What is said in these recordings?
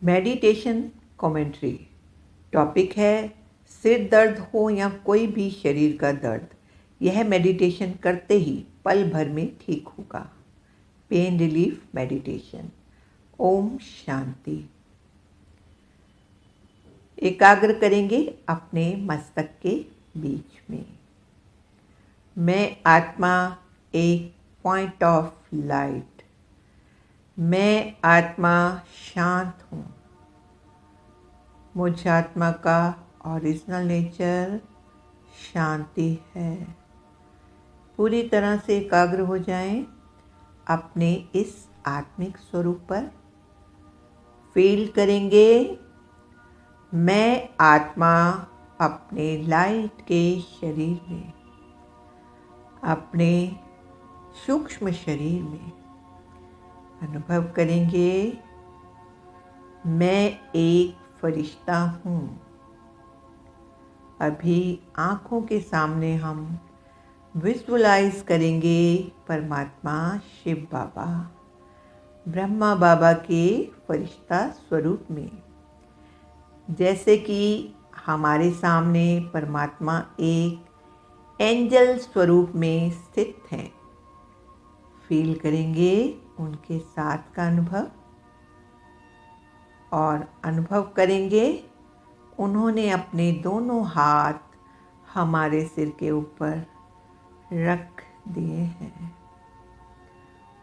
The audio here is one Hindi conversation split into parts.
Meditation commentary. टॉपिक है सिर दर्द हो या कोई भी शरीर का दर्द, यह मेडिटेशन करते ही पल भर में ठीक होगा। Pain relief meditation. Om Shanti. एकाग्र करेंगे अपने मस्तक के बीच में। मैं आत्मा एक पॉइंट ऑफ लाइट। मैं आत्मा शांत हूँ। मुझ आत्मा का ओरिजिनल नेचर शांति है। पूरी तरह से एकाग्र हो जाएं अपने इस आत्मिक स्वरूप पर। फील करेंगे मैं आत्मा अपने लाइट के शरीर में, अपने सूक्ष्म शरीर में अनुभव करेंगे मैं एक फरिश्ता हूँ। अभी आँखों के सामने हम विजुअलाइज करेंगे परमात्मा शिव बाबा, ब्रह्मा बाबा के फरिश्ता स्वरूप में। जैसे कि हमारे सामने परमात्मा एक एंजल स्वरूप में स्थित हैं। फील करेंगे उनके साथ का अनुभव और अनुभव करेंगे उन्होंने अपने दोनों हाथ हमारे सिर के ऊपर रख दिए हैं।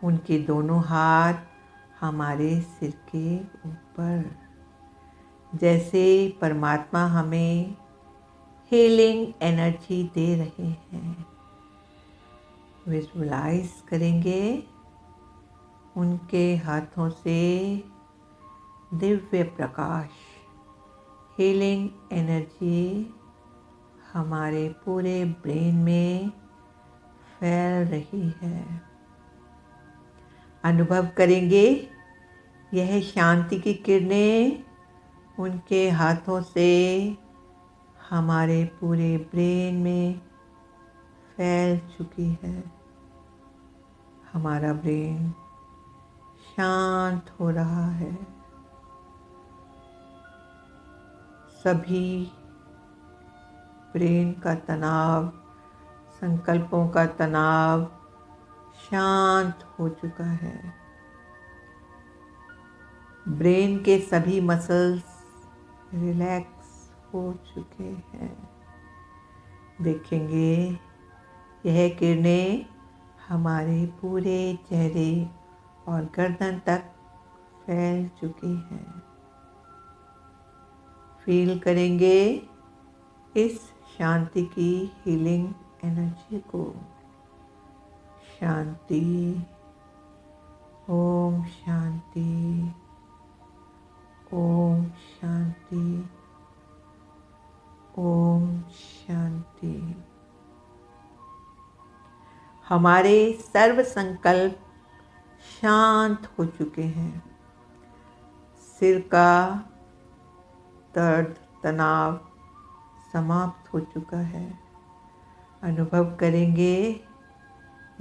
उनके दोनों हाथ हमारे सिर के ऊपर, जैसे परमात्मा हमें हीलिंग एनर्जी दे रहे हैं। विजुअलाइज करेंगे उनके हाथों से दिव्य प्रकाश, हीलिंग एनर्जी हमारे पूरे ब्रेन में फैल रही है। अनुभव करेंगे यह शांति की किरणें उनके हाथों से हमारे पूरे ब्रेन में फैल चुकी है। हमारा ब्रेन शांत हो रहा है। सभी ब्रेन का तनाव, संकल्पों का तनाव शांत हो चुका है। ब्रेन के सभी मसल्स रिलैक्स हो चुके हैं। देखेंगे यह किरणें हमारे पूरे चेहरे और गर्दन तक फैल चुकी हैं। फील करेंगे इस शांति की हीलिंग एनर्जी को। शांति, ओम शांति, ओम शांति, ओम शांति। हमारे सर्व संकल्प शांत हो चुके हैं। सिर का दर्द, तनाव समाप्त हो चुका है। अनुभव करेंगे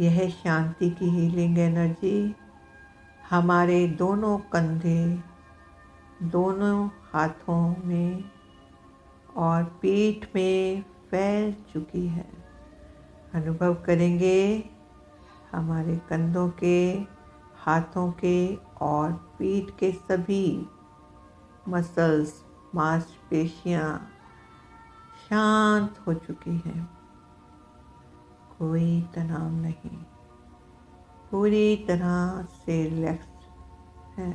यह शांति की हीलिंग एनर्जी हमारे दोनों कंधे, दोनों हाथों में और पीठ में फैल चुकी है। अनुभव करेंगे हमारे कंधों के, हाथों के और पीठ के सभी मसल्स, मांसपेशियां शांत हो चुकी हैं। कोई तनाव नहीं, पूरी तरह से रिलैक्स है।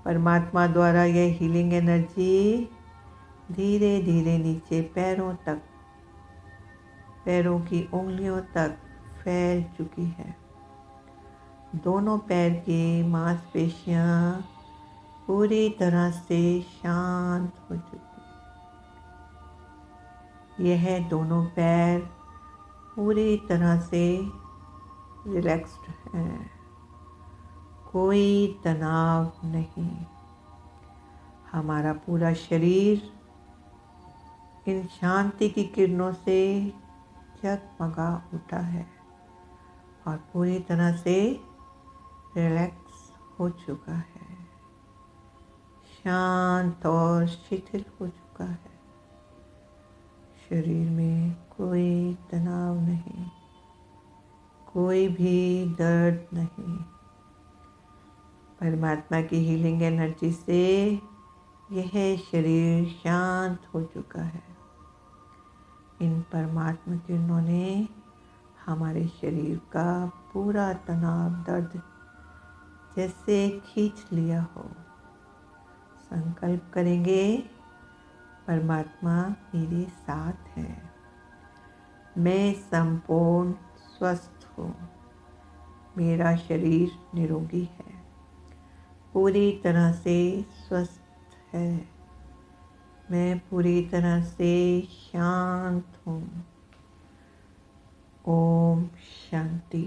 परमात्मा द्वारा यह हीलिंग एनर्जी धीरे धीरे नीचे पैरों तक, पैरों की उंगलियों तक फैल चुकी है। दोनों पैर की मांसपेशियां पूरी तरह से शांत हो चुकी। यह दोनों पैर पूरी तरह से रिलैक्स्ड हैं। कोई तनाव नहीं। हमारा पूरा शरीर इन शांति की किरणों से जगमगा उठा है और पूरी तरह से रिलैक्स हो चुका है। शांत और शिथिल हो चुका है। शरीर में कोई तनाव नहीं, कोई भी दर्द नहीं। परमात्मा की हीलिंग एनर्जी से यह शरीर शांत हो चुका है। इन परमात्मा किरणों ने हमारे शरीर का पूरा तनाव, दर्द जैसे खींच लिया हो। संकल्प करेंगे, परमात्मा मेरे साथ है। मैं संपूर्ण स्वस्थ हूँ। मेरा शरीर निरोगी है, पूरी तरह से स्वस्थ है। मैं पूरी तरह से शांत हूँ। ओम शांति।